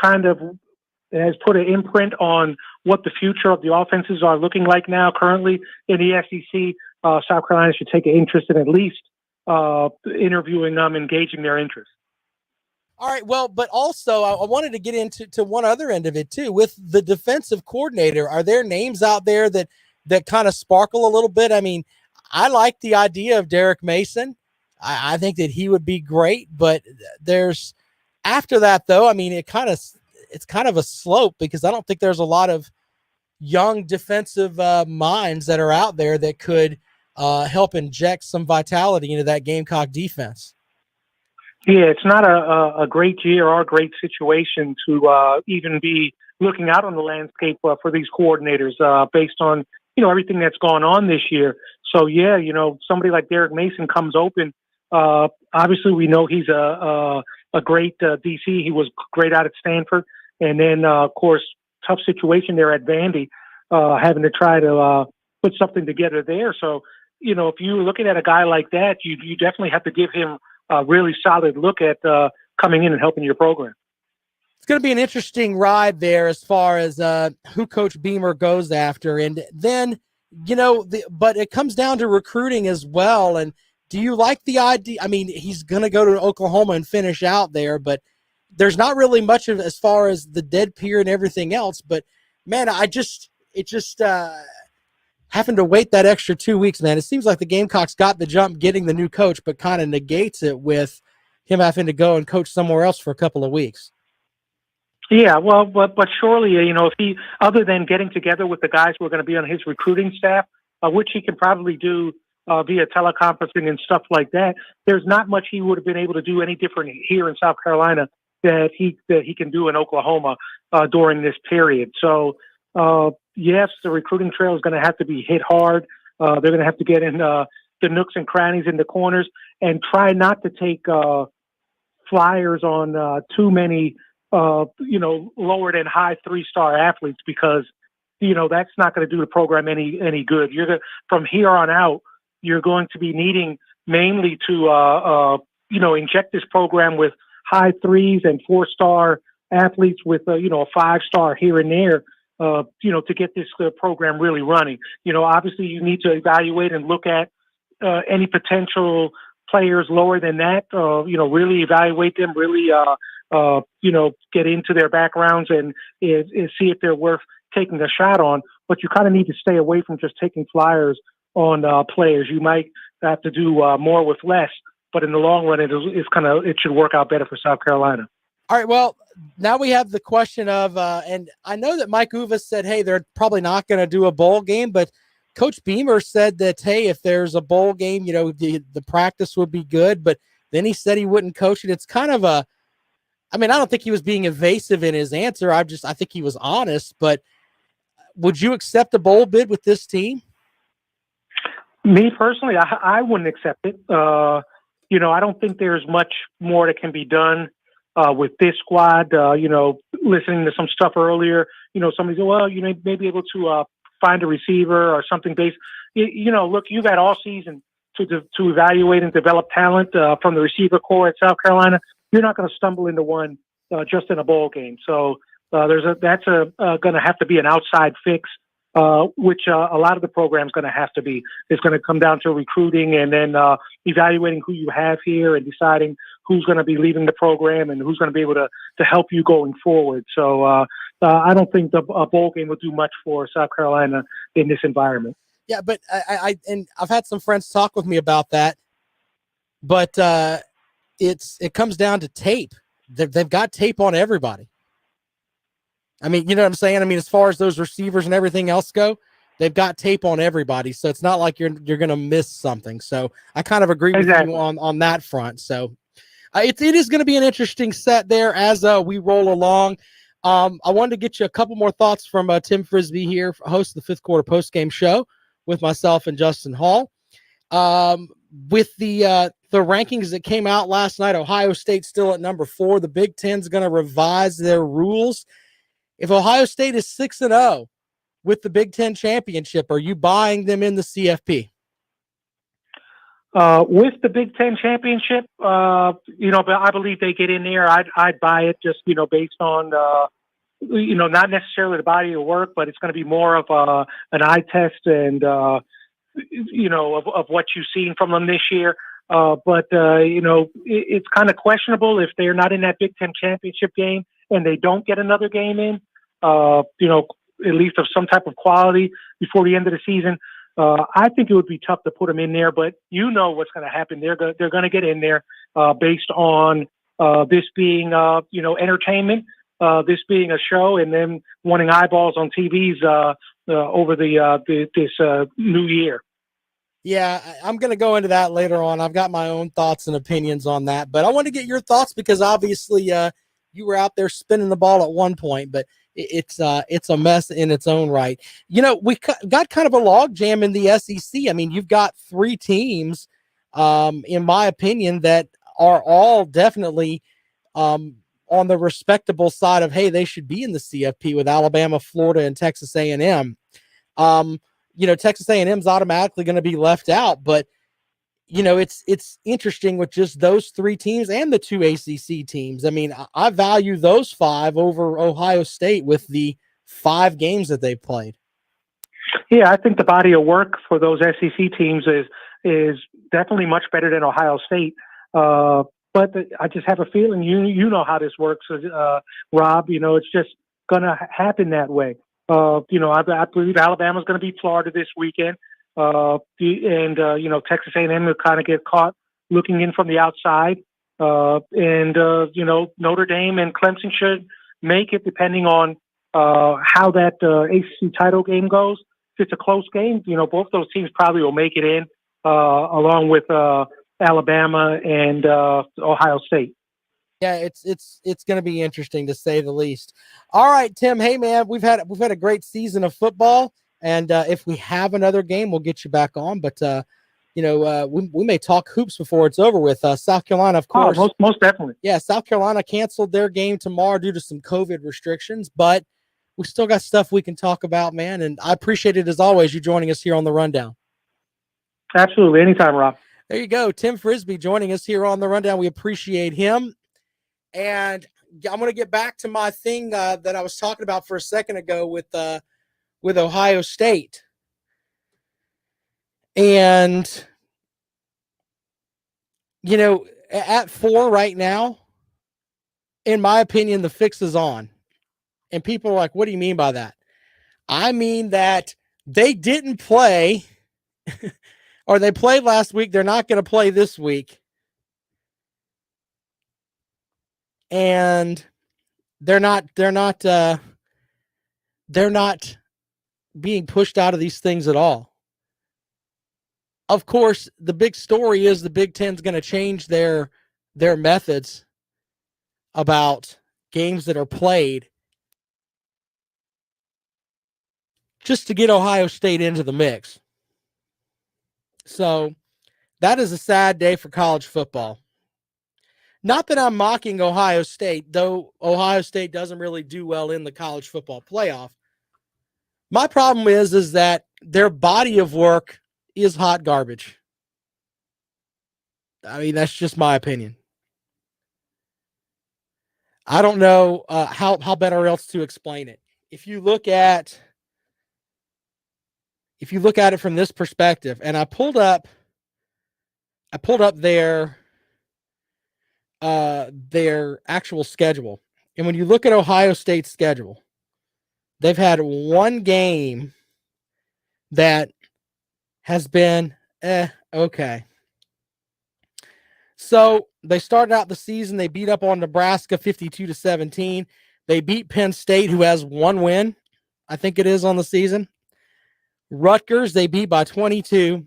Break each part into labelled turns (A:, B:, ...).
A: kind of has put an imprint on what the future of the offenses are looking like now currently in the SEC. South Carolina should take an interest in at least interviewing them, engaging their interest.
B: All right, well, but also I wanted to get into one other end of it too. With the defensive coordinator, are there names out there that kind of sparkle a little bit? I mean, I like the idea of Derek Mason. I think that he would be great, but there's after that though. I mean, it's kind of a slope because I don't think there's a lot of young defensive minds that are out there that could help inject some vitality into that Gamecock defense.
A: Yeah, it's not a great year or a great situation to even be looking out on the landscape for these coordinators based on, everything that's gone on this year. So, yeah, somebody like Derek Mason comes open. Obviously, we know he's a great DC. He was great out at Stanford. And then, of course, tough situation there at Vandy, having to try to put something together there. So, if you're looking at a guy like that, you definitely have to give him a really solid look at coming in and helping your program.
B: It's going to be an interesting ride there as far as who Coach Beamer goes after. And then, but it comes down to recruiting as well. And do you like the idea? I mean, he's going to go to Oklahoma and finish out there, but there's not really much of as far as the dead period and everything else. But, man, having to wait that extra 2 weeks, man, it seems like the Gamecocks got the jump getting the new coach, but kind of negates it with him having to go and coach somewhere else for a couple of weeks.
A: Yeah, well, but surely, if he, other than getting together with the guys who are going to be on his recruiting staff, which he can probably do via teleconferencing and stuff like that, there's not much he would have been able to do any different here in South Carolina that he can do in Oklahoma during this period. So, yes, the recruiting trail is going to have to be hit hard. They're going to have to get in the nooks and crannies in the corners and try not to take flyers on too many, lower than high 3-star athletes because, that's not going to do the program any good. From here on out, you're going to be needing mainly to, inject this program with high 3s and 4-star athletes with, a 5-star here and there. To get this program really running. Obviously you need to evaluate and look at any potential players lower than that, really evaluate them, really, get into their backgrounds and see if they're worth taking a shot on. But you kind of need to stay away from just taking flyers on players. You might have to do more with less, but in the long run, it should work out better for South Carolina.
B: All right, well, now we have the question of, and I know that Mike Uvas said, hey, they're probably not going to do a bowl game, but Coach Beamer said that, hey, if there's a bowl game, the practice would be good, but then he said he wouldn't coach it. It's kind of I don't think he was being evasive in his answer. I think he was honest, but would you accept a bowl bid with this team?
A: Me personally, I wouldn't accept it. I don't think there's much more that can be done with this squad. Listening to some stuff earlier, somebody said, well, you may be able to find a receiver or something based. Look, you've had all season to evaluate and develop talent from the receiver core at South Carolina. You're not going to stumble into one just in a bowl game. So that's going to have to be an outside fix, which a lot of the program's going to have to be. It's going to come down to recruiting and then evaluating who you have here and deciding who's going to be leaving the program and who's going to be able to help you going forward. So I don't think a bowl game will do much for South Carolina in this environment.
B: Yeah, but I've had some friends talk with me about that, but it comes down to tape. They've got tape on everybody. I mean, you know what I'm saying? I mean, as far as those receivers and everything else go, they've got tape on everybody. So it's not like you're going to miss something. So I kind of agree with you on that front. So it is going to be an interesting set there as we roll along. I wanted to get you a couple more thoughts from Tim Frisby here, host of the Fifth Quarter Postgame Show with myself and Justin Hall. With the rankings that came out last night, Ohio State's still at number 4. The Big Ten's going to revise their rules. If Ohio State is 6-0 with the Big Ten championship, are you buying them in the CFP?
A: With the Big Ten championship, but I believe they get in there. I'd buy it just, based on, not necessarily the body of work, but it's going to be more of an eye test and, of what you've seen from them this year. It's kind of questionable if they're not in that Big Ten championship game and they don't get another game in, at least of some type of quality before the end of the season. I think it would be tough to put them in there, but what's going to happen. They're going to get in there based on this being, entertainment, this being a show, and then wanting eyeballs on TVs over this new year.
B: Yeah, I'm going to go into that later on. I've got my own thoughts and opinions on that, but I want to get your thoughts because obviously you were out there spinning the ball at one point, but it's a mess in its own right. We got kind of a log jam in the SEC. I mean, you've got three teams, in my opinion, that are all definitely on the respectable side of, hey, they should be in the CFP with Alabama, Florida, and Texas A&M. Texas A&M's automatically going to be left out, but it's interesting with just those three teams and the two ACC teams. I mean, I value those five over Ohio State with the 5 games that they've played.
A: Yeah, I think the body of work for those SEC teams is definitely much better than Ohio State. But I just have a feeling you know how this works, Rob. It's just going to happen that way. I believe Alabama's going to beat Florida this weekend. Texas A&M will kind of get caught looking in from the outside. Notre Dame and Clemson should make it depending on how that ACC title game goes. If it's a close game, both those teams probably will make it in along with Alabama and Ohio State.
B: Yeah, it's going to be interesting to say the least. All right, Tim. Hey, man, we've had a great season of football, and if we have another game, we'll get you back on. But we may talk hoops before it's over with. South Carolina, of course.
A: Oh, most definitely.
B: Yeah, South Carolina canceled their game tomorrow due to some COVID restrictions, but we still got stuff we can talk about, man. And I appreciate it as always. You joining us here on the Rundown.
A: Absolutely, anytime, Rob.
B: There you go, Tim Frisby joining us here on the Rundown. We appreciate him. And I'm going to get back to my thing that I was talking about for a second ago with Ohio State. And, at 4 right now, in my opinion, the fix is on. And people are like, what do you mean by that? I mean that they didn't play or they played last week. They're not going to play this week. And they're not being pushed out of these things at all. Of course, the big story is the Big Ten's going to change their methods about games that are played just to get Ohio State into the mix. So that is a sad day for college football. Not that I'm mocking Ohio State, though Ohio State doesn't really do well in the college football playoff. My problem is that their body of work is hot garbage. I mean, that's just my opinion. I don't know how better else to explain it. If you look at it from this perspective, and I pulled up their actual schedule. And when you look at Ohio State's schedule, they've had one game that has been okay. So they started out the season, they beat up on Nebraska 52-17. They beat Penn State, who has 1 win, I think it is, on the season. Rutgers, they beat by 22.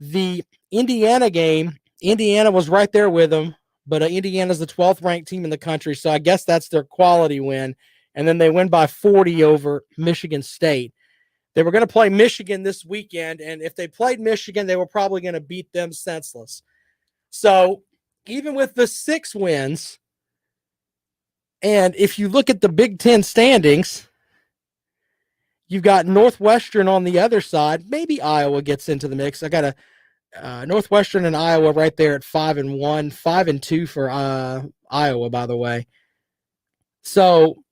B: The Indiana game, Indiana was right there with them, but Indiana's the 12th ranked team in the country, so I guess that's their quality win. And then they win by 40 over Michigan State. They were going to play Michigan this weekend, and if they played Michigan, they were probably going to beat them senseless. So even with the 6 wins, and if you look at the Big Ten standings, you've got Northwestern on the other side. Maybe Iowa gets into the mix. I got to Northwestern and Iowa right there at 5-1, 5-2 for Iowa, by the way. So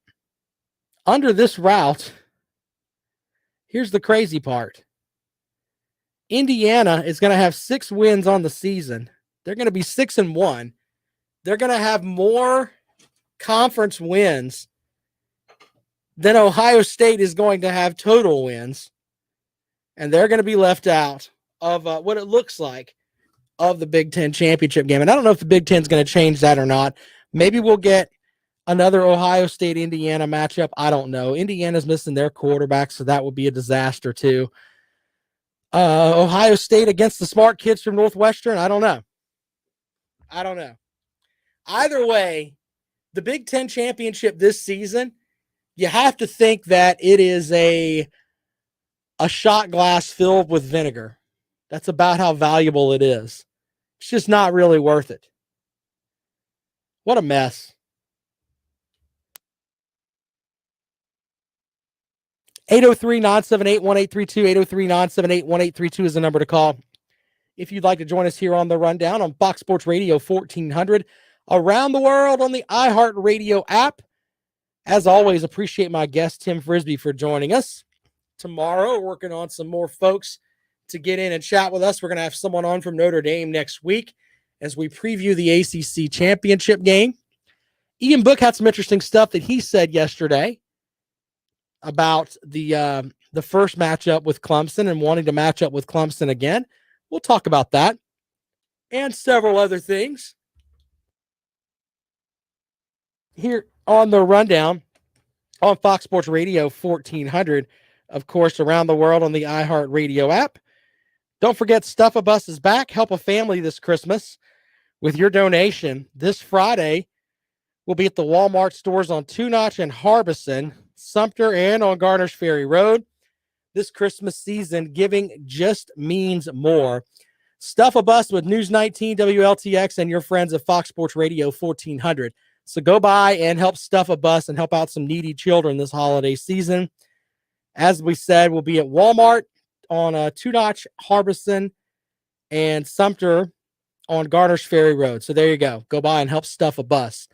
B: under this route, here's the crazy part. Indiana is going to have 6 wins on the season. They're going to be 6-1. They're going to have more conference wins than Ohio State is going to have total wins. And they're going to be left out of what it looks like of the Big Ten championship game. And I don't know if the Big Ten is going to change that or not. Maybe we'll get another Ohio State-Indiana matchup. I don't know. Indiana's missing their quarterback, so that would be a disaster too. Ohio State against the smart kids from Northwestern. I don't know. Either way, the Big Ten championship this season, you have to think that it is a shot glass filled with vinegar. That's about how valuable it is. It's just not really worth it. What a mess. 803-978-1832, 803-978-1832 is the number to call. If you'd like to join us here on the Rundown on Fox Sports Radio 1400, around the world on the iHeartRadio app. As always, appreciate my guest, Tim Frisby, for joining us. Tomorrow, working on some more folks to get in and chat with us. We're going to have someone on from Notre Dame next week as we preview the ACC championship game. Ian Book had some interesting stuff that he said yesterday about the first matchup with Clemson and wanting to match up with Clemson again. We'll talk about that and several other things here on the Rundown on Fox Sports Radio 1400, of course, around the world on the iHeartRadio app. Don't forget, Stuff a Bus is back. Help a family this Christmas with your donation. This Friday, we'll be at the Walmart stores on Two Notch and Harbison, Sumter, and on Garner's Ferry Road. This Christmas season, giving just means more. Stuff a Bus with News 19, WLTX, and your friends at Fox Sports Radio 1400. So go by and help stuff a bus and help out some needy children this holiday season. As we said, we'll be at Walmart on Two Notch, Harbison, and Sumter on Garner's Ferry Road. So there you go. Go by and help stuff a bus.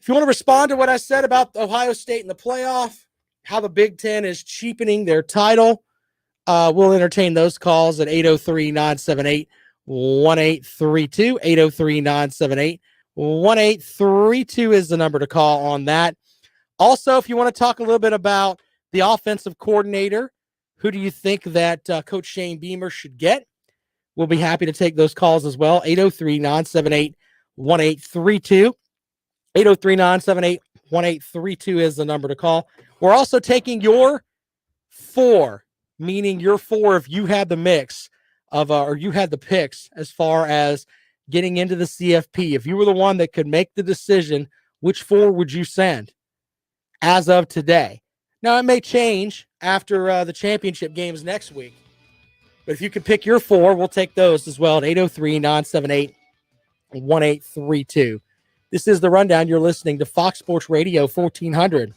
B: If you want to respond to what I said about Ohio State in the playoff, how the Big Ten is cheapening their title, we'll entertain those calls at 803-978-1832, 803-978-1832 is the number to call on that. Also, if you want to talk a little bit about the offensive coordinator, who do you think that Coach Shane Beamer should get? We'll be happy to take those calls as well. 803-978-1832. 803-978-1832 is the number to call. We're also taking your 4, meaning your 4 if you had the mix of, or you had the picks as far as getting into the CFP. If you were the one that could make the decision, which 4 would you send as of today? Now, it may change after the championship games next week. But if you could pick your 4, we'll take those as well at 803-978-1832. This is The Rundown. You're listening to Fox Sports Radio 1400.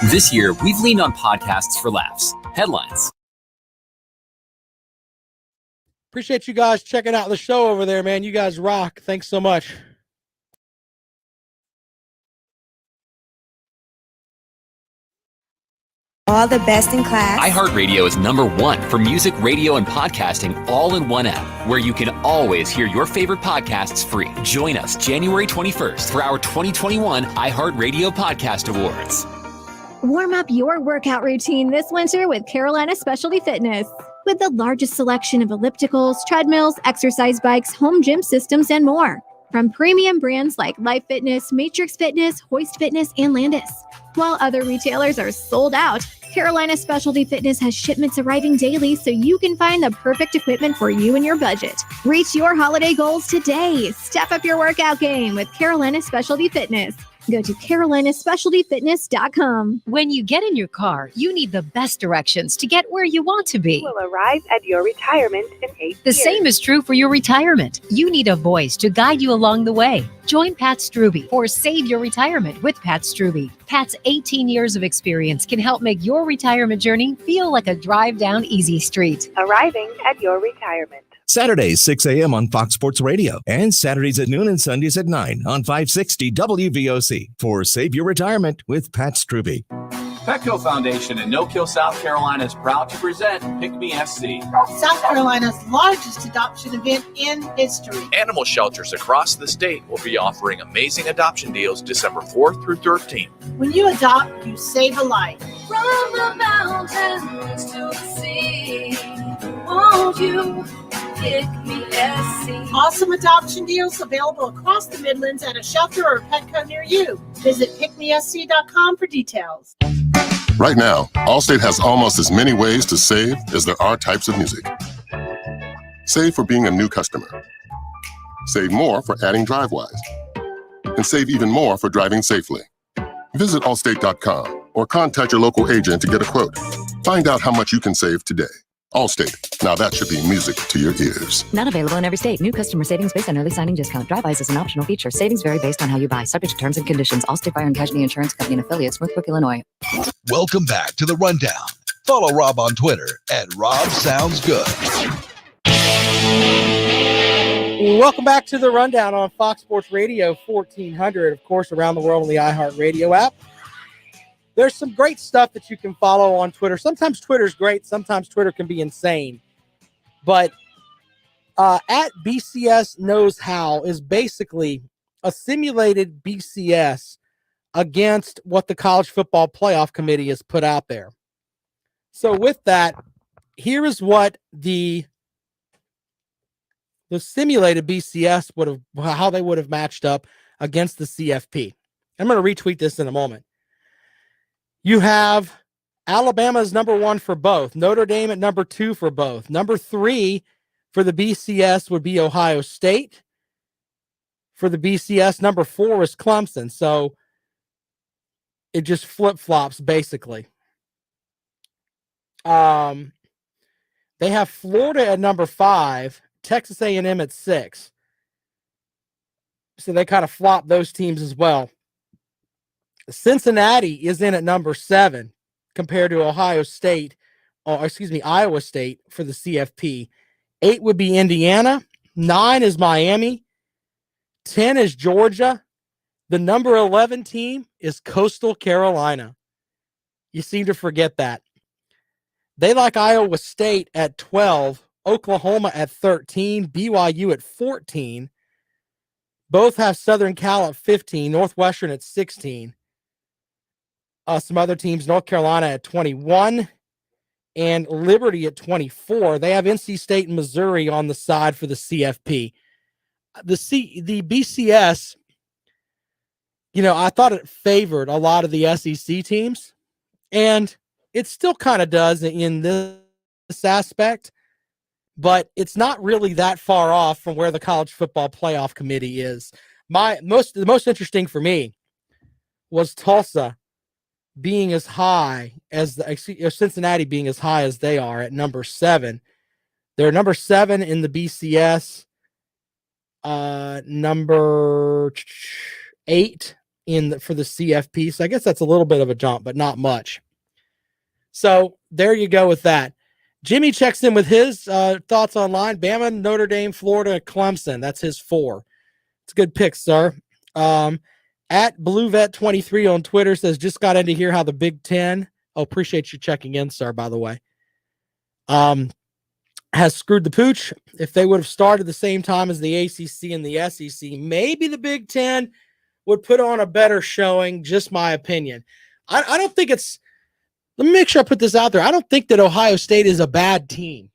C: This year, we've leaned on podcasts for laughs. Headlines.
B: Appreciate you guys checking out the show over there, man. You guys rock. Thanks so much.
D: All the best in class.
C: iHeartRadio is #1 for music, radio, and podcasting all in one app, where you can always hear your favorite podcasts free. Join us January 21st for our 2021 iHeartRadio Podcast Awards.
E: Warm up your workout routine this winter with Carolina Specialty Fitness. With the largest selection of ellipticals, treadmills, exercise bikes, home gym systems, and more. From premium brands like Life Fitness, Matrix Fitness, Hoist Fitness, and Landis. While other retailers are sold out, Carolina Specialty Fitness has shipments arriving daily so you can find the perfect equipment for you and your budget. Reach your holiday goals today. Step up your workout game with Carolina Specialty Fitness. Go to carolinaspecialtyfitness.com.
F: When you get in your car, you need the best directions to get where you want to be.
G: Will arrive at your retirement in 8 years.
F: The same is true for your retirement. You need a voice to guide you along the way. Join Pat Strube for Save Your Retirement with Pat Strube. Pat's 18 years of experience can help make your retirement journey feel like a drive down easy street.
G: Arriving at your retirement.
H: Saturdays, 6 a.m. on Fox Sports Radio, and Saturdays at noon and Sundays at 9 on 560 WVOC for Save Your Retirement with Pat Strube.
I: Petco Foundation in No Kill, South Carolina is proud to present Pick Me SC.
J: South Carolina's largest adoption event in history.
K: Animal shelters across the state will be offering amazing adoption deals December 4th through 13th.
J: When you adopt, you save a life.
L: From the mountains to the sea, won't you pick me SC?
J: Awesome adoption deals available across the Midlands at a shelter or Petco near you. Visit pickmesc.com for details.
M: Right now, Allstate has almost as many ways to save as there are types of music. Save for being a new customer. Save more for adding DriveWise. And save even more for driving safely. Visit allstate.com or contact your local agent to get a quote. Find out how much you can save today. Allstate. Now that should be music to your ears.
N: Not available in every state. New customer savings based on early signing discount. DriveWise is an optional feature. Savings vary based on how you buy. Subject to terms and conditions. Allstate Fire and Casualty Insurance Company and affiliates. Smithbrook, Illinois.
O: Welcome back to The Rundown. Follow Rob on Twitter at RobSoundsGood.
B: Welcome back to The Rundown on Fox Sports Radio 1400, of course, around the world on the iHeartRadio app. There's some great stuff that you can follow on Twitter. Sometimes Twitter's great. Sometimes Twitter can be insane. But at BCS Knows How is basically a simulated BCS against what the College Football Playoff Committee has put out there. So with that, here is what the simulated BCS how they would have matched up against the CFP. I'm going to retweet this in a moment. You have Alabama as number 1 for both. Notre Dame at number 2 for both. Number 3 for the BCS would be Ohio State. For the BCS, number 4 is Clemson. So it just flip-flops, basically. They have Florida at number 5, Texas A&M at 6. So they kind of flop those teams as well. Cincinnati is in at number 7 compared to Iowa State for the CFP. 8 would be Indiana. 9 is Miami. 10 is Georgia. The number 11 team is Coastal Carolina. You seem to forget that. They like Iowa State at 12, Oklahoma at 13, BYU at 14. Both have Southern Cal at 15, Northwestern at 16. Some other teams, North Carolina at 21 and Liberty at 24. They have NC State and Missouri on the side for the CFP. The BCS, I thought it favored a lot of the SEC teams, and it still kind of does in this aspect, but it's not really that far off from where the College Football Playoff Committee is. The most interesting for me was Tulsa being as high as Cincinnati being as high as they are at number 7. They're number 7 in the BCS, number 8 for the CFP. So I guess that's a little bit of a jump, but not much. So there you go with that. Jimmy checks in with his thoughts online. Bama, Notre Dame, Florida, Clemson. That's his 4. It's a good pick, sir. At BlueVet23 on Twitter says, just got in to hear how the Big Ten, appreciate you checking in, sir, by the way, has screwed the pooch. If they would have started the same time as the ACC and the SEC, maybe the Big Ten would put on a better showing, just my opinion. I don't think it's, let me make sure I put this out there. I don't think that Ohio State is a bad team.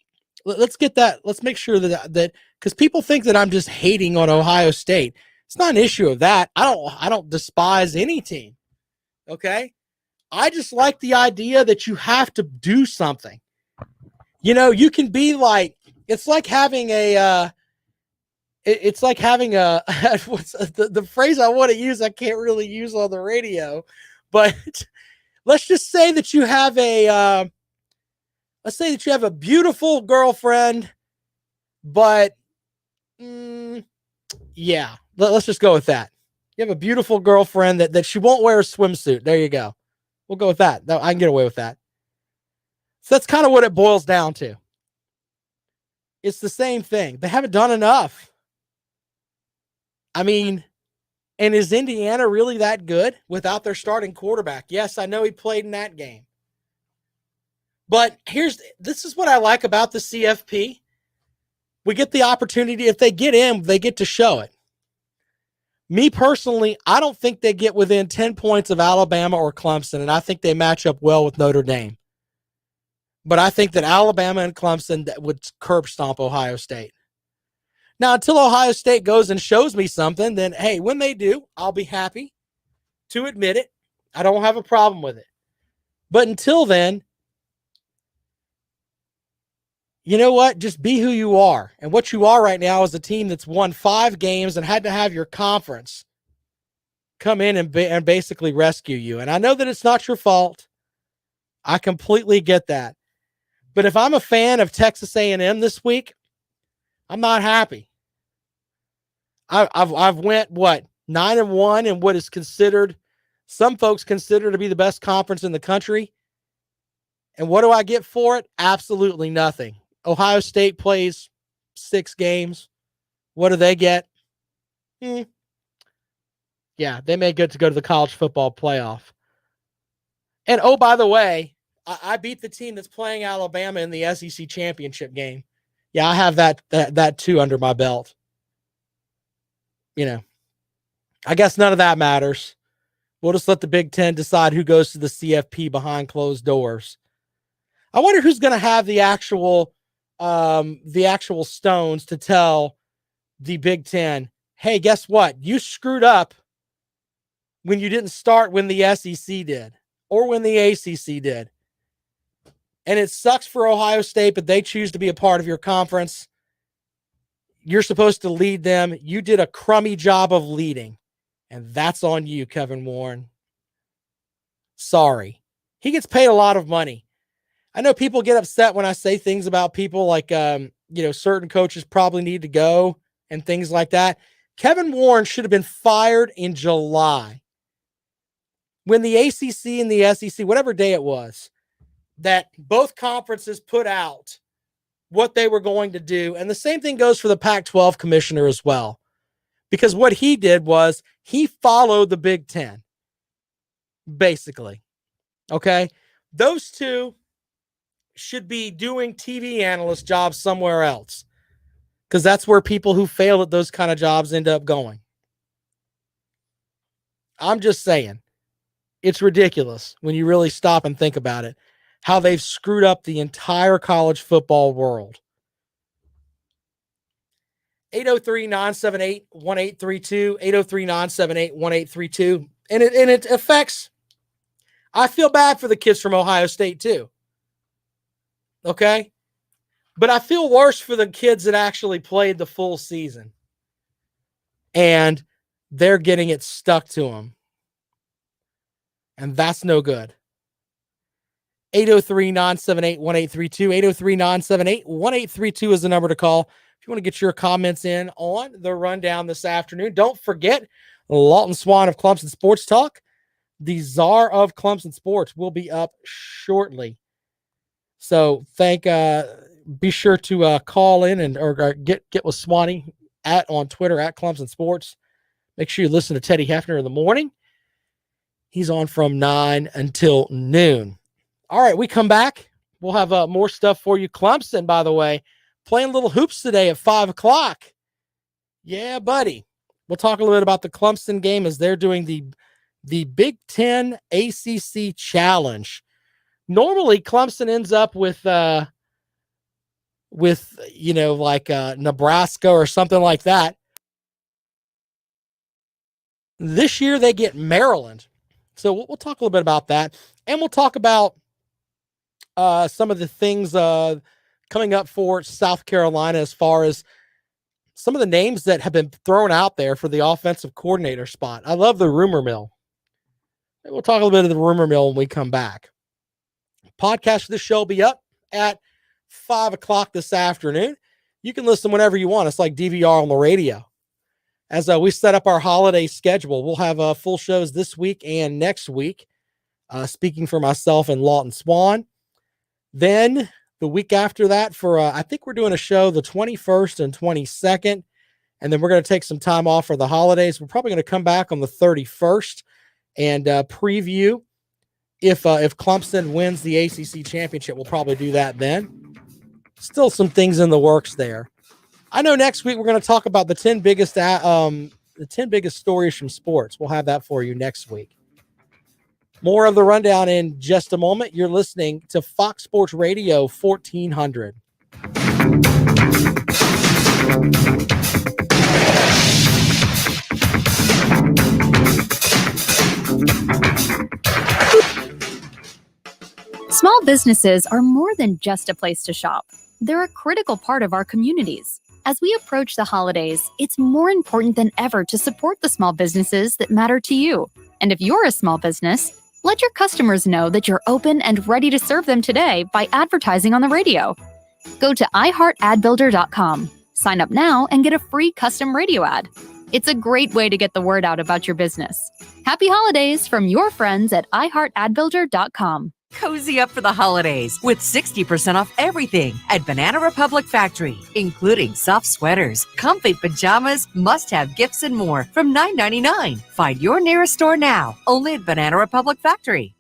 B: Let's get that. Let's make sure that because people think that I'm just hating on Ohio State. It's not an issue of that. I don't despise any team. Okay? I just like the idea that you have to do something. You can be like, it's like having a it's like having a what's the phrase I want to use. I can't really use on the radio, but let's just say that you have a beautiful girlfriend, but yeah, let's just go with that. You have a beautiful girlfriend that she won't wear a swimsuit. There you go. We'll go with that. I can get away with that. So that's kind of what it boils down to. It's the same thing. They haven't done enough. I mean, and is Indiana really that good without their starting quarterback? Yes, I know he played in that game. But this is what I like about the CFP. We get the opportunity. If they get in, they get to show it. Me personally, I don't think they get within 10 points of Alabama or Clemson, and I think they match up well with Notre Dame. But I think that Alabama and Clemson would curb stomp Ohio State. Now, until Ohio State goes and shows me something, then, hey, when they do, I'll be happy to admit it. I don't have a problem with it. But until then, you know what? Just be who you are. And what you are right now is a team that's won 5 games and had to have your conference come in and basically rescue you. And I know that it's not your fault. I completely get that. But if I'm a fan of Texas A&M this week, I'm not happy. I've went 9-1 in what is considered, some folks consider to be the best conference in the country. And what do I get for it? Absolutely nothing. Ohio State plays 6 games. What do they get? Yeah, they may get to go to the college football playoff. And oh, by the way, I beat the team that's playing Alabama in the SEC championship game. Yeah, I have that too under my belt. You know, I guess none of that matters. We'll just let the Big Ten decide who goes to the CFP behind closed doors. I wonder who's going to have the actual stones to tell the Big Ten, hey, guess what? You screwed up when you didn't start when the SEC did or when the ACC did. And it sucks for Ohio State, but they choose to be a part of your conference. You're supposed to lead them. You did a crummy job of leading, and that's on you, Kevin Warren. Sorry. He gets paid a lot of money. I know people get upset when I say things about people like, certain coaches probably need to go and things like that. Kevin Warren should have been fired in July when the ACC and the SEC, whatever day it was, that both conferences put out what they were going to do. And the same thing goes for the Pac-12 commissioner as well. Because what he did was he followed the Big Ten, basically. Okay? Those two should be doing TV analyst jobs somewhere else. Because that's where people who fail at those kind of jobs end up going. I'm just saying. It's ridiculous when you really stop and think about it. How they've screwed up the entire college football world. 803-978-1832, 803-978-1832. And it affects, I feel bad for the kids from Ohio State too. Okay? But I feel worse for the kids that actually played the full season. And they're getting it stuck to them. And that's no good. 803-978-1832, 803-978-1832 is the number to call. If you want to get your comments in on the rundown this afternoon, don't forget Lawton Swan of Clemson Sports Talk, the czar of Clemson Sports, will be up shortly. So be sure to call in or get with Swanee on Twitter at Clemson Sports. Make sure you listen to Teddy Hefner in the morning. He's on from 9 until noon. All right, we come back. We'll have more stuff for you. Clemson, by the way, playing little hoops today at 5 o'clock. Yeah, buddy. We'll talk a little bit about the Clemson game as they're doing the Big Ten ACC Challenge. Normally, Clemson ends up with Nebraska or something like that. This year, they get Maryland. So we'll talk a little bit about that. And we'll talk about some of the things coming up for South Carolina as far as some of the names that have been thrown out there for the offensive coordinator spot. I love the rumor mill. We'll talk a little bit of the rumor mill when we come back. Podcast for this show will be up at 5 o'clock this afternoon. You can listen whenever you want. It's like DVR on the radio. As we set up our holiday schedule, we'll have full shows this week and next week. Speaking for myself and Lawton Swan. Then the week after that I think we're doing a show the 21st and 22nd. And then we're going to take some time off for the holidays. We're probably going to come back on the 31st and preview if Clemson wins the ACC championship. We'll probably do that then. Still some things in the works there. I know next week we're going to talk about the 10 biggest stories from sports. We'll have that for you next week. More of the rundown in just a moment. You're listening to Fox Sports Radio 1400.
P: Small businesses are more than just a place to shop. They're a critical part of our communities. As we approach the holidays, it's more important than ever to support the small businesses that matter to you. And if you're a small business, let your customers know that you're open and ready to serve them today by advertising on the radio. Go to iHeartAdBuilder.com. Sign up now and get a free custom radio ad. It's a great way to get the word out about your business. Happy holidays from your friends at iHeartAdBuilder.com.
Q: Cozy up for the holidays with 60% off everything at Banana Republic Factory, including soft sweaters, comfy pajamas, must-have gifts, and more from $9.99. Find your nearest store now, only at Banana Republic Factory.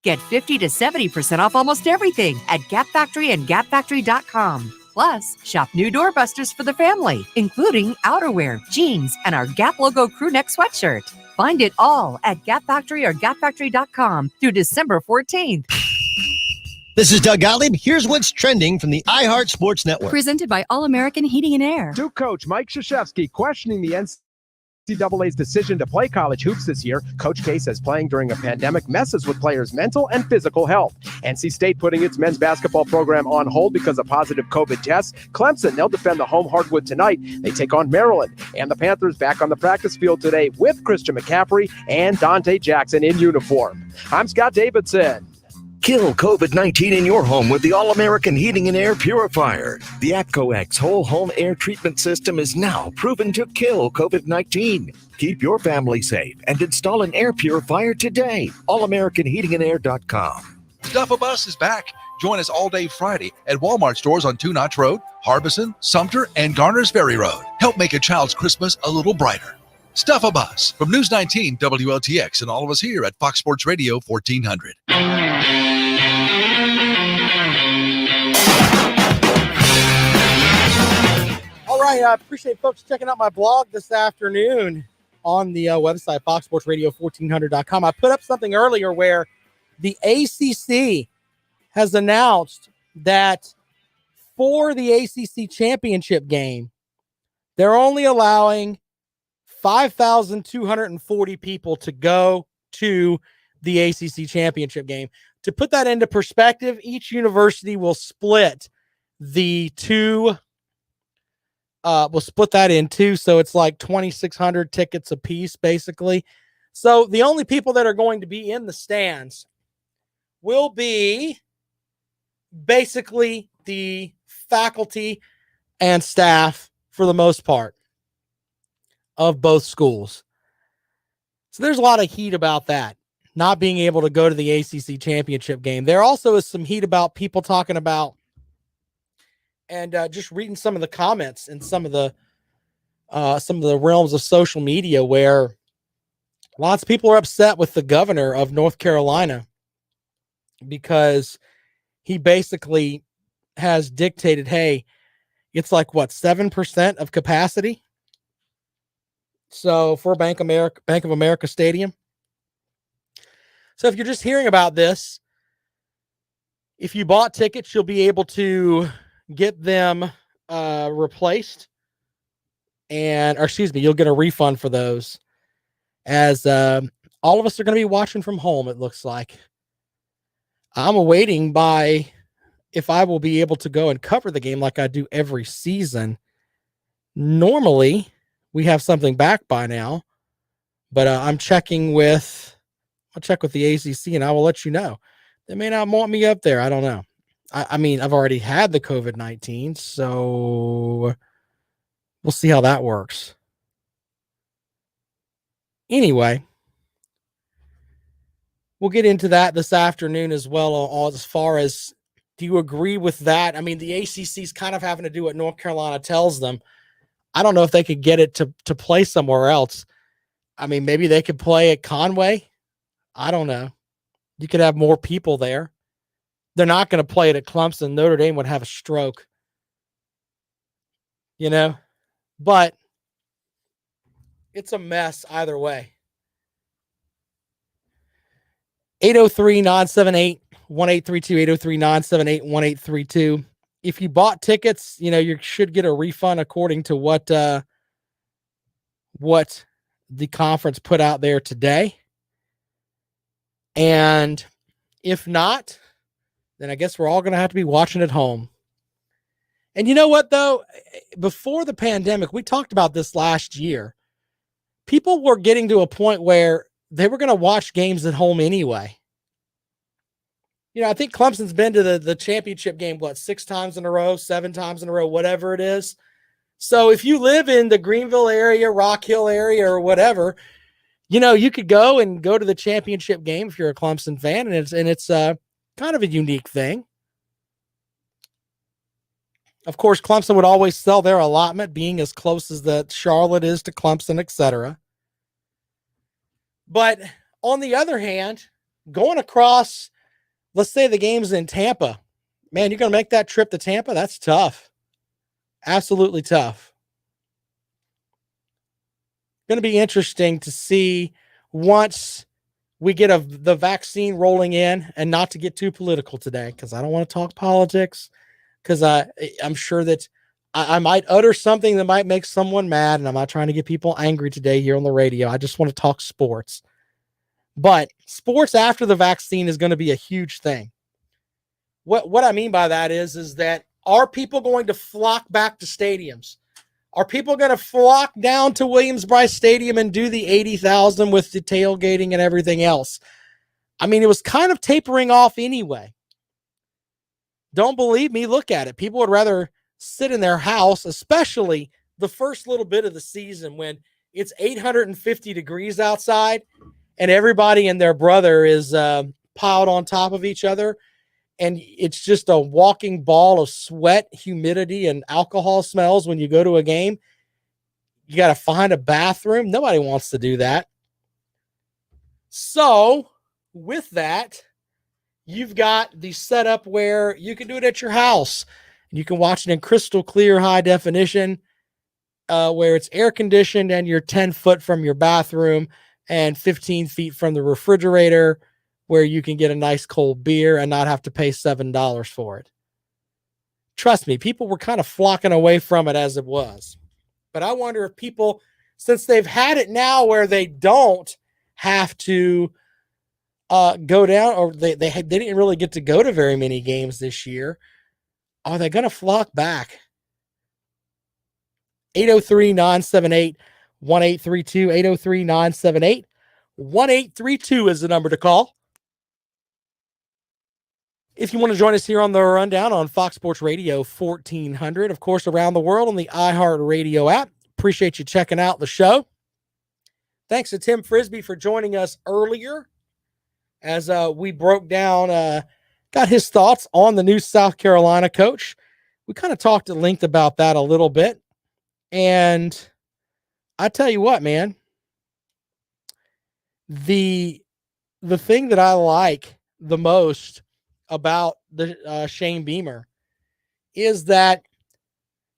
Q: Get 50 to 70% off almost everything at Gap Factory and GapFactory.com. Plus, shop new doorbusters for the family, including outerwear, jeans, and our Gap logo crew neck sweatshirt. Find it all at Gap Factory or GapFactory.com through December 14th.
R: This is Doug Gottlieb. Here's what's trending from the iHeart Sports Network.
P: Presented by All American Heating and Air.
S: Duke coach Mike Krzyzewski questioning the NCAA's decision to play college hoops this year. Coach K says playing during a pandemic messes with players' mental and physical health. NC State putting its men's basketball program on hold because of positive COVID tests. Clemson, they'll defend the home hardwood tonight. They take on Maryland. And the Panthers back on the practice field today with Christian McCaffrey and Dante Jackson in uniform. I'm Scott Davidson.
H: Kill COVID-19 in your home with the All-American Heating and Air Purifier. The APCO X whole home air treatment system is now proven to kill COVID-19. Keep your family safe and install an air purifier today. AllAmericanHeatingandAir.com.
O: Stuff-A-Bus is back. Join us all day Friday at Walmart stores on Two Notch Road, Harbison, Sumter, and Garners Ferry Road. Help make a child's Christmas a little brighter. Stuff-A-Bus from News 19 WLTX and all of us here at Fox Sports Radio 1400.
B: All right, I appreciate folks checking out my blog this afternoon on the website, foxsportsradio1400.com. I put up something earlier where the ACC has announced that for the ACC championship game, they're only allowing 5,240 people to go to the ACC championship game. To put that into perspective, each university will split the two. We'll split that in two, so it's like 2,600 tickets a piece, basically. So the only people that are going to be in the stands will be basically the faculty and staff, for the most part, of both schools. So there's a lot of heat about that, not being able to go to the ACC championship game. There also is some heat about people talking about, and just reading some of the comments in some of the realms of social media, where lots of people are upset with the governor of North Carolina because he basically has dictated, hey, it's like what, 7% of capacity? So for Bank of America Stadium. So if you're just hearing about this, if you bought tickets, you'll be able to get them replaced, you'll get a refund for those, as all of us are going to be watching from home, it looks like. I'm awaiting if I will be able to go and cover the game like I do every season Normally, we have something back by now, but I'll check with the ACC and I will let you know. They may not want me up there. I don't know. I mean, I've already had the COVID-19, so we'll see how that works. Anyway, we'll get into that this afternoon as well. As far as, do you agree with that? I mean, the ACC's kind of having to do what North Carolina tells them. I don't know if they could get it to play somewhere else. I mean, maybe they could play at Conway. I don't know. You could have more people there. They're not going to play it at Clemson. Notre Dame would have a stroke. But it's a mess either way. 803-978-1832, 803-978-1832. If you bought tickets, you should get a refund according to what the conference put out there today. And if not, then I guess we're all going to have to be watching at home. And you know what, though? Before the pandemic, we talked about this last year. People were getting to a point where they were going to watch games at home anyway. I think Clemson's been to the championship game, 6 times in a row, 7 times in a row, whatever it is. So if you live in the Greenville area, Rock Hill area, or whatever, you could go to the championship game if you're a Clemson fan, and it's kind of a unique thing. Of course, Clemson would always sell their allotment, being as close as that Charlotte is to Clemson, etc. But on the other hand, going across, let's say the game's in Tampa, man, you're going to make that trip to Tampa? That's tough. Absolutely tough. Going to be interesting to see once we get the vaccine rolling in, and not to get too political today, because I don't want to talk politics, because I'm sure that I might utter something that might make someone mad, and I'm not trying to get people angry today here on the radio. I just want to talk sports. But sports after the vaccine is going to be a huge thing. What I mean by that is that, are people going to flock back to stadiums? Are people going to flock down to Williams-Brice Stadium and do the 80,000 with the tailgating and everything else? I mean, it was kind of tapering off anyway. Don't believe me? Look at it. People would rather sit in their house, especially the first little bit of the season when it's 850 degrees outside and everybody and their brother is piled on top of each other. And it's just a walking ball of sweat, humidity, and alcohol smells when you go to a game. You got to find a bathroom. Nobody wants to do that. So with that, you've got the setup where you can do it at your house. You can watch it in crystal clear, high definition, where it's air conditioned and you're 10 foot from your bathroom and 15 feet from the refrigerator, where you can get a nice cold beer and not have to pay $7 for it. Trust me, people were kind of flocking away from it as it was. But I wonder if people, since they've had it now where they don't have to go down, or they didn't really get to go to very many games this year, are they going to flock back? 803-978-1832, 803-978-1832 is the number to call. If you want to join us here on the Rundown on Fox Sports Radio 1400, of course, around the world on the iHeartRadio app. Appreciate you checking out the show. Thanks to Tim Frisby for joining us earlier as we broke down, got his thoughts on the new South Carolina coach. We kind of talked at length about that a little bit. And I tell you what, man, the thing that I like the most about the Shane Beamer is that,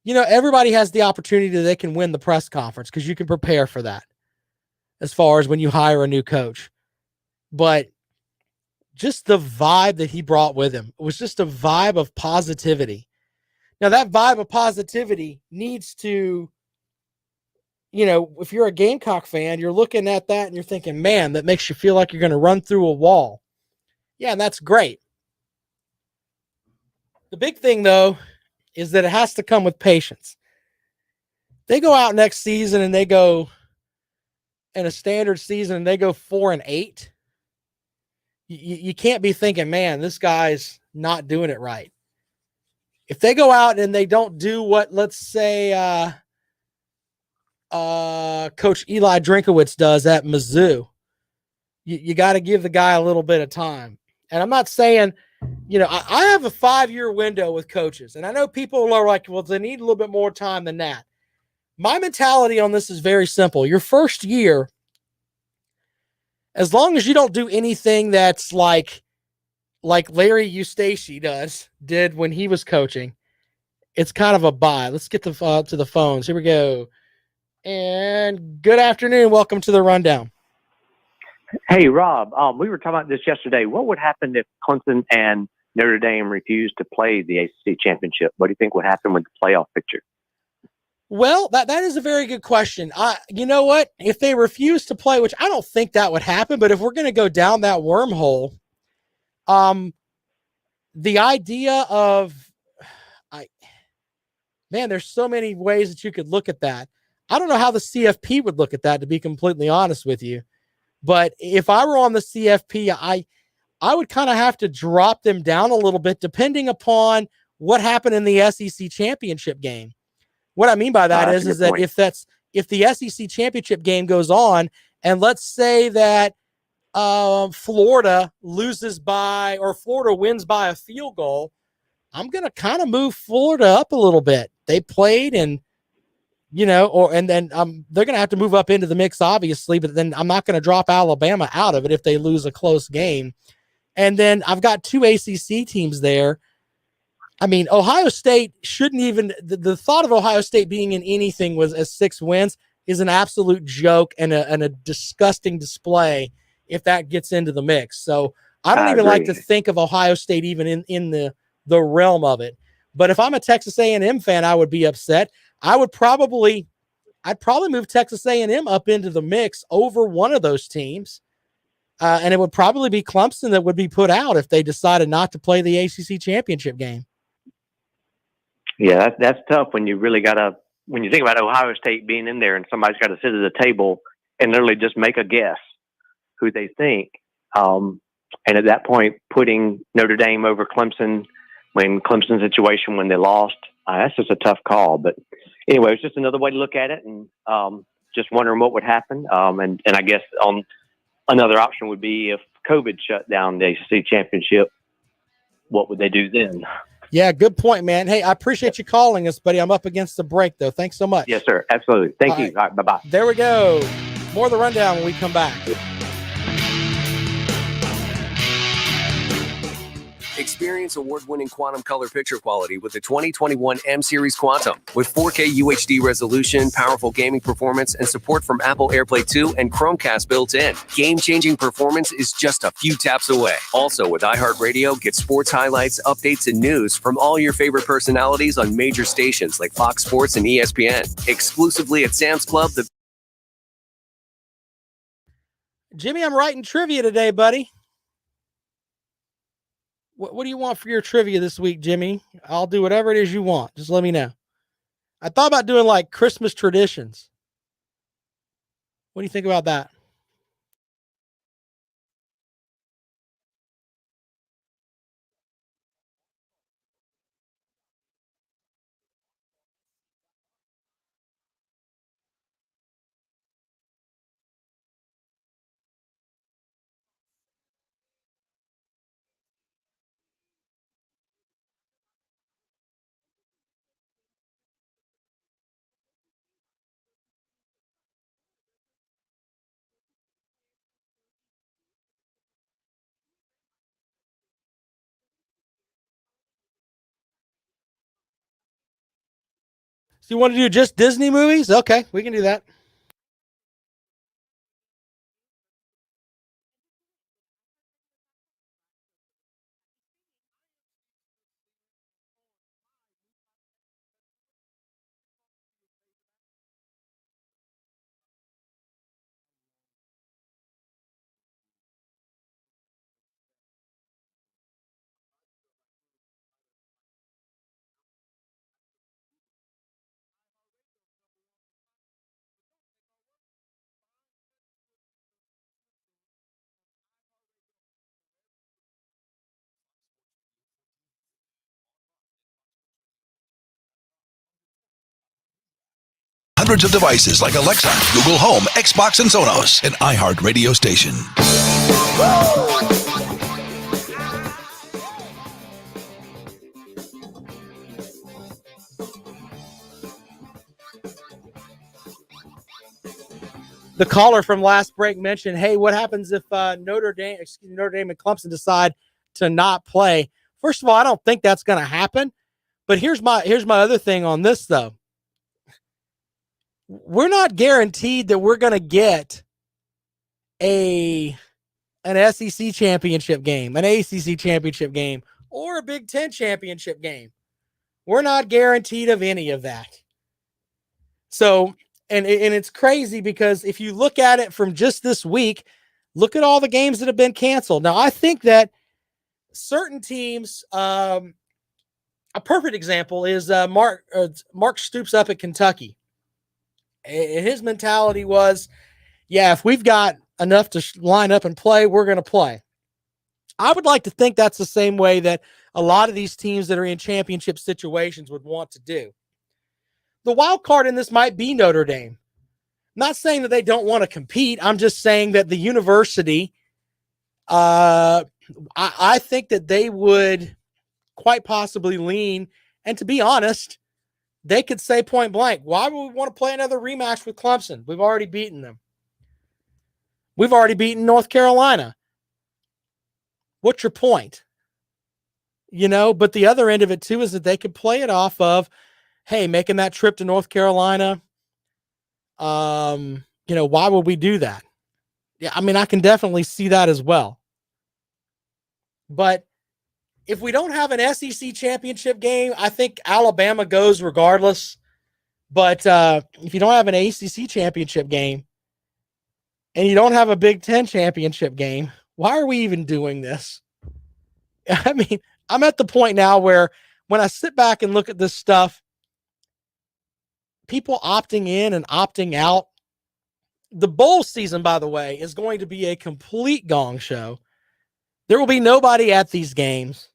B: everybody has the opportunity that they can win the press conference because you can prepare for that as far as when you hire a new coach. But just the vibe that he brought with him, it was just a vibe of positivity. Now, that vibe of positivity needs to, if you're a Gamecock fan, you're looking at that and you're thinking, man, that makes you feel like you're going to run through a wall. Yeah, and that's great. The big thing, though, is that it has to come with patience. they go out next season and they go in a standard season and they go 4-8, you can't be thinking, man, this guy's not doing it right. If they go out and they don't do what, let's say, Coach Eli Drinkowitz does at Mizzou, you got to give the guy a little bit of time. And I'm not saying, I have a 5-year window with coaches, and I know people are like, well, they need a little bit more time than that. My mentality on this is very simple. Your first year, as long as you don't do anything that's like Larry Eustace did when he was coaching, it's kind of a bye. Let's get to the phones. Here we go. And good afternoon. Welcome to the Rundown.
T: Hey, Rob, we were talking about this yesterday. What would happen if Clemson and Notre Dame refused to play the ACC championship? What do you think would happen with the playoff picture?
B: Well, that is a very good question. You know what? If they refuse to play, which I don't think that would happen, but if we're going to go down that wormhole, the idea of, there's so many ways that you could look at that. I don't know how the CFP would look at that, to be completely honest with you. But if I were on the CFP, I would kind of have to drop them down a little bit, depending upon what happened in the SEC championship game. What I mean by that is that if the SEC championship game goes on, and let's say that Florida loses by, or Florida wins by a field goal, I'm going to kind of move Florida up a little bit. They played, and then they're going to have to move up into the mix, obviously, but then I'm not going to drop Alabama out of it if they lose a close game. And then I've got 2 ACC teams there. I mean, Ohio State shouldn't even, the thought of Ohio State being in anything was as 6 wins is an absolute joke and a disgusting display if that gets into the mix. So I don't even like to think of Ohio State even in the realm of it. But if I'm a Texas A&M fan, I would be upset. I'd probably move Texas A&M up into the mix over one of those teams. And it would probably be Clemson that would be put out if they decided not to play the ACC championship game.
T: Yeah, that's tough when you really when you think about Ohio State being in there and somebody's got to sit at a table and literally just make a guess who they think. And at that point, putting Notre Dame over Clemson when Clemson's situation when they lost, that's just a tough call. But anyway, it's just another way to look at it, and just wondering what would happen. And I guess another option would be if COVID shut down the ACC championship, what would they do then?
B: Yeah, good point, man. Hey, I appreciate you calling us, buddy. I'm up against the break, though. Thanks so much.
T: Yes, sir. Absolutely. Thank you. All right, bye-bye.
B: There we go. More of the Rundown when we come back.
U: Experience award-winning quantum color picture quality with the 2021 M-Series Quantum. With 4K UHD resolution, powerful gaming performance, and support from Apple AirPlay 2 and Chromecast built in. Game-changing performance is just a few taps away. Also, with iHeartRadio, get sports highlights, updates, and news from all your favorite personalities on major stations like Fox Sports and ESPN. Exclusively at Sam's Club.
B: Jimmy, I'm writing trivia today, buddy. What do you want for your trivia this week, Jimmy? I'll do whatever it is you want. Just let me know. I thought about doing like Christmas traditions. What do you think about that? So you want to do just Disney movies? Okay, we can do that.
O: hundreds of devices like Alexa, Google Home, Xbox, and Sonos, an iHeart radio station.
B: The caller from last break mentioned, hey, what happens if Notre Dame and Clemson decide to not play? First of all, I don't think that's going to happen. But here's my other thing on this, though. We're not guaranteed that we're going to get an SEC championship game, an ACC championship game, or a Big Ten championship game. We're not guaranteed of any of that. So, and it's crazy because if you look at it from just this week, look at all the games that have been canceled. Now, I think that certain teams, a perfect example is Mark Stoops up at Kentucky. And his mentality was, yeah, if we've got enough to line up and play, we're going to play. I would like to think that's the same way that a lot of these teams that are in championship situations would want to do. The wild card in this might be Notre Dame. I'm not saying that they don't want to compete. I'm just saying that the university, I think that they would quite possibly lean. And to be honest, they could say point blank, why would we want to play another rematch with Clemson? We've already beaten them. We've already beaten North Carolina. What's your point? But the other end of it too is that they could play it off of, hey, making that trip to North Carolina, why would we do that? Yeah, I mean, I can definitely see that as well. But if we don't have an SEC championship game, I think Alabama goes regardless. But if you don't have an ACC championship game and you don't have a Big Ten championship game, why are we even doing this? I mean, I'm at the point now where when I sit back and look at this stuff, people opting in and opting out. The bowl season, by the way, is going to be a complete gong show. There will be nobody at these games.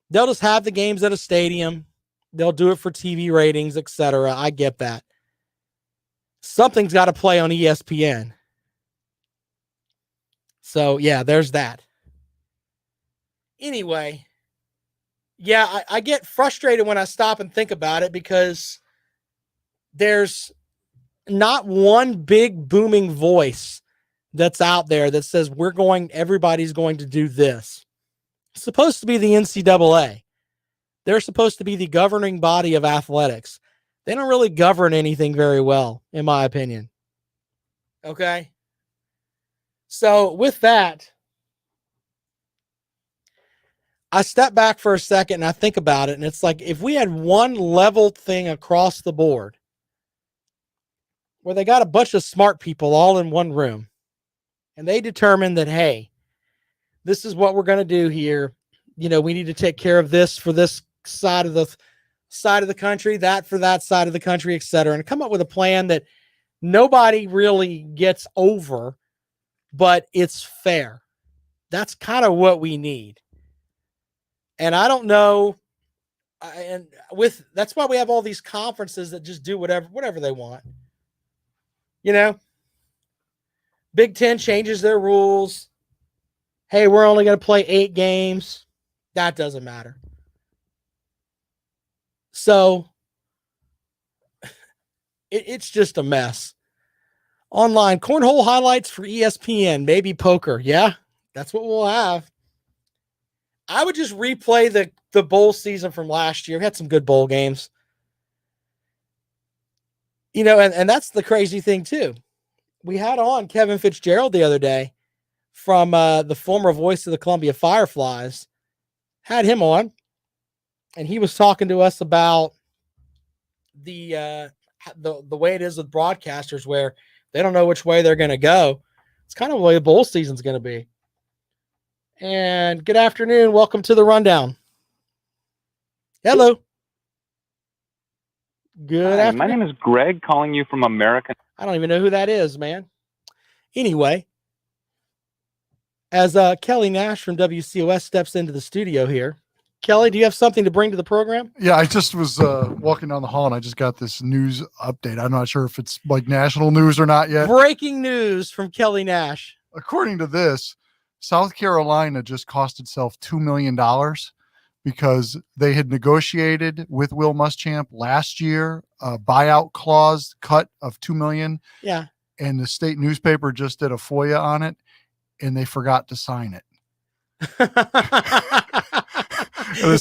B: They'll just have the games at a stadium. They'll do it for TV ratings, etc. I get that. Something's got to play on ESPN. So, yeah, there's that. Anyway, yeah, I get frustrated when I stop and think about it because there's not one big booming voice that's out there that says everybody's going to do this. It's supposed to be the NCAA. They're supposed to be the governing body of athletics. They don't really govern anything very well, in my opinion. Okay? So with that, I step back for a second and I think about it, and it's like if we had one level thing across the board where they got a bunch of smart people all in one room and they determine that, hey, this is what we're going to do here. We need to take care of this for this side of the country, that for that side of the country, et cetera, and come up with a plan that nobody really gets over, but it's fair. That's kind of what we need. And I don't know. That's why we have all these conferences that just do whatever they want. Big Ten changes their rules. Hey, we're only going to play 8 games. That doesn't matter. So it's just a mess. Online cornhole highlights for ESPN, maybe poker. Yeah, that's what we'll have. I would just replay the bowl season from last year. We had some good bowl games. And that's the crazy thing too. We had on Kevin Fitzgerald the other day from the former voice of the Columbia Fireflies. Had him on, and he was talking to us about the way it is with broadcasters where they don't know which way they're going to go. It's kind of the way the bowl season's going to be. And good afternoon. Welcome to the rundown. Hello. Good afternoon.
A: My name is Greg, calling you from American.
B: I don't even know who that is, man. Anyway, as Kelly Nash from WCOS steps into the studio here, Kelly, do you have something to bring to the program?
D: Yeah, I just was walking down the hall and I just got this news update. I'm not sure if it's like national news or not yet.
B: Breaking news from Kelly Nash.
D: According to this, South Carolina just cost itself $2 million because they had negotiated with Will Muschamp last year a buyout clause cut of $2 million.
B: Yeah.
D: And the state newspaper just did a FOIA on it and they forgot to sign it. And it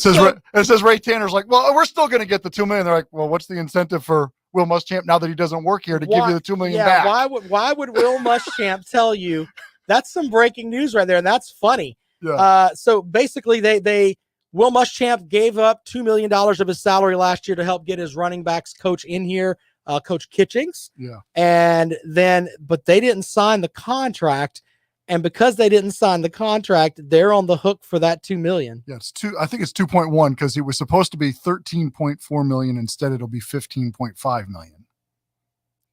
D: says Ray Tanner's like, well, we're still going to get the $2 million. They're like, well, what's the incentive for Will Muschamp now that he doesn't work here to give you the $2 million back?
B: Why would Will Muschamp tell you? That's some breaking news right there, and that's funny.
D: Yeah.
B: So basically, Will Muschamp gave up $2 million of his salary last year to help get his running backs coach in here, Coach Kitchings.
D: Yeah.
B: But they didn't sign the contract. And because they didn't sign the contract, they're on the hook for that $2 million.
D: Yeah, I think it's 2.1 because it was supposed to be 13.4 million. Instead, it'll be 15.5 million.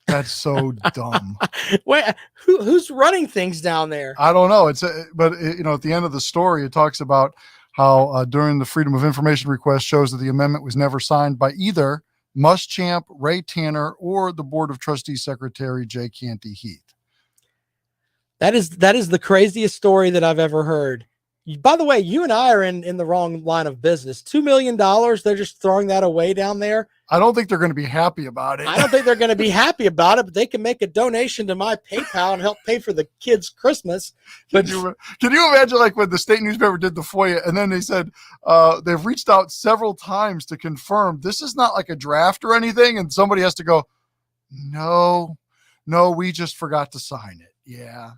D: That's so dumb.
B: Wait, who's running things down there?
D: I don't know. At the end of the story, it talks about how during the Freedom of Information request shows that the amendment was never signed by either Muschamp, Ray Tanner, or the Board of Trustees Secretary Jay Canty Heath.
B: That is the craziest story that I've ever heard. By the way, you and I are in the wrong line of business. $2 million, they're just throwing that away down there.
D: I don't think they're going to be happy about it.
B: I don't think they're going to be happy about it, but they can make a donation to my PayPal and help pay for the kids' Christmas. But
D: Can you imagine like when the state newspaper did the FOIA and then they said they've reached out several times to confirm this is not like a draft or anything, and somebody has to go, no, we just forgot to sign it. Yeah.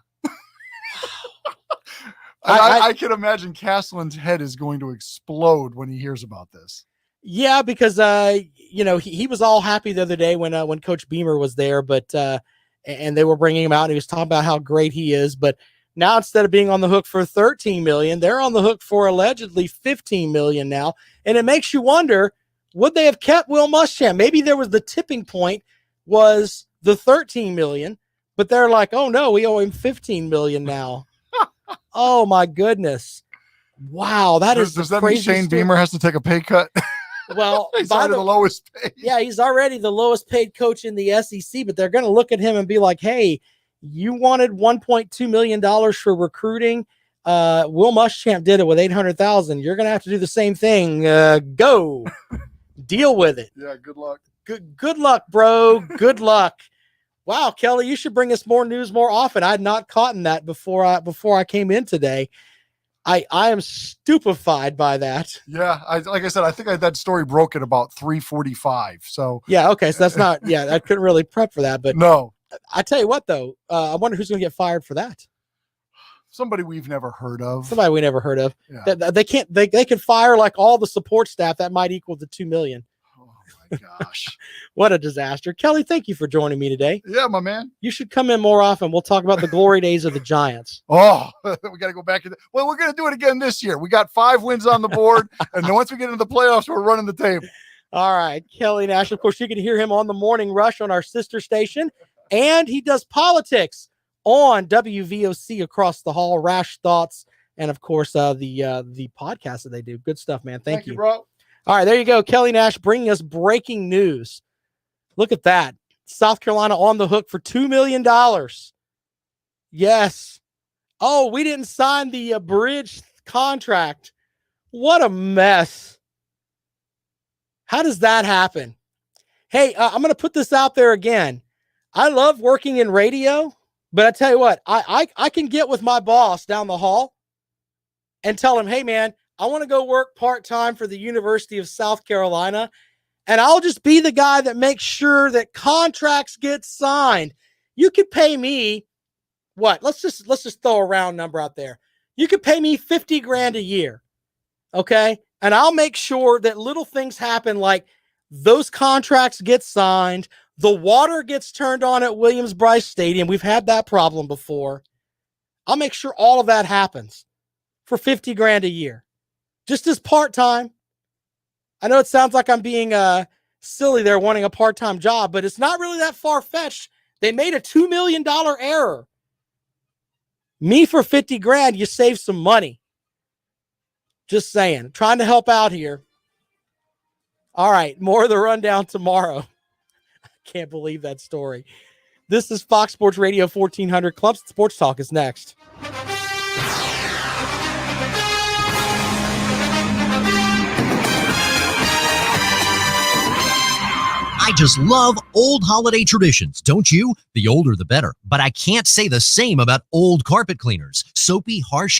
D: I can imagine Castleman's head is going to explode when he hears about this.
B: Yeah, because he was all happy the other day when Coach Beamer was there, but and they were bringing him out and he was talking about how great he is. But now instead of being on the hook for $13 million, they're on the hook for allegedly $15 million now, and it makes you wonder: would they have kept Will Muschamp? Maybe there was the tipping point was the $13 million, but they're like, oh no, we owe him $15 million now. Oh my goodness! Wow, does
D: that mean Shane Beamer has to take a pay cut?
B: Well,
D: he's already the lowest paid.
B: Yeah, he's already the lowest paid coach in the SEC, but they're going to look at him and be like, "Hey, you wanted $1.2 million for recruiting. Will Muschamp did it with $800,000. You're going to have to do the same thing. Go, deal with it."
D: Yeah, good luck.
B: Good luck, bro. Good luck. Wow, Kelly, you should bring us more news more often. I had not caught in that before I came in today. I am stupefied by that.
D: Yeah, like I said, I think that story broke at about 3:45. So
B: yeah, okay, so that's not. Yeah, I couldn't really prep for that, but
D: no.
B: I tell you what, though, I wonder who's going to get fired for that.
D: Somebody we've never heard of.
B: Somebody we never heard of.
D: Yeah.
B: They can't. They can fire like all the support staff. That might equal the $2 million.
D: Gosh,
B: what a disaster. Kelly, thank you for joining me today.
D: Yeah, my man.
B: You should come in more often. We'll talk about the glory days of the Giants.
D: Oh, we got to go back to well, we're going to do it again this year. We got 5 wins on the board, and then once we get into the playoffs, we're running the table.
B: All right, Kelly Nash. Of course, you can hear him on the Morning Rush on our sister station, and he does politics on WVOC across the hall, Rash Thoughts, and of course, the podcast that they do. Good stuff, man. Thank you,
D: bro.
B: All right, there you go. Kelly Nash bringing us breaking news. Look at that. South Carolina on the hook for $2 million. Yes. Oh, we didn't sign the bridge contract. What a mess. How does that happen? Hey, I'm going to put this out there again. I love working in radio, but I tell you what, I can get with my boss down the hall and tell him, hey, man, I want to go work part-time for the University of South Carolina, and I'll just be the guy that makes sure that contracts get signed. You could pay me what? Let's just throw a round number out there. You could pay me $50,000 a year. Okay? And I'll make sure that little things happen like those contracts get signed, the water gets turned on at Williams-Brice Stadium. We've had that problem before. I'll make sure all of that happens for $50,000 a year. Just as part-time. I know it sounds like I'm being silly there wanting a part-time job, but it's not really that far-fetched. They made a $2 million error. Me for $50,000, you save some money. Just saying. Trying to help out here. All right. More of the rundown tomorrow. I can't believe that story. This is Fox Sports Radio 1400. Clemson Sports Talk is next.
C: I just love old holiday traditions, don't you? The older, the better. But I can't say the same about old carpet cleaners. Soapy, harsh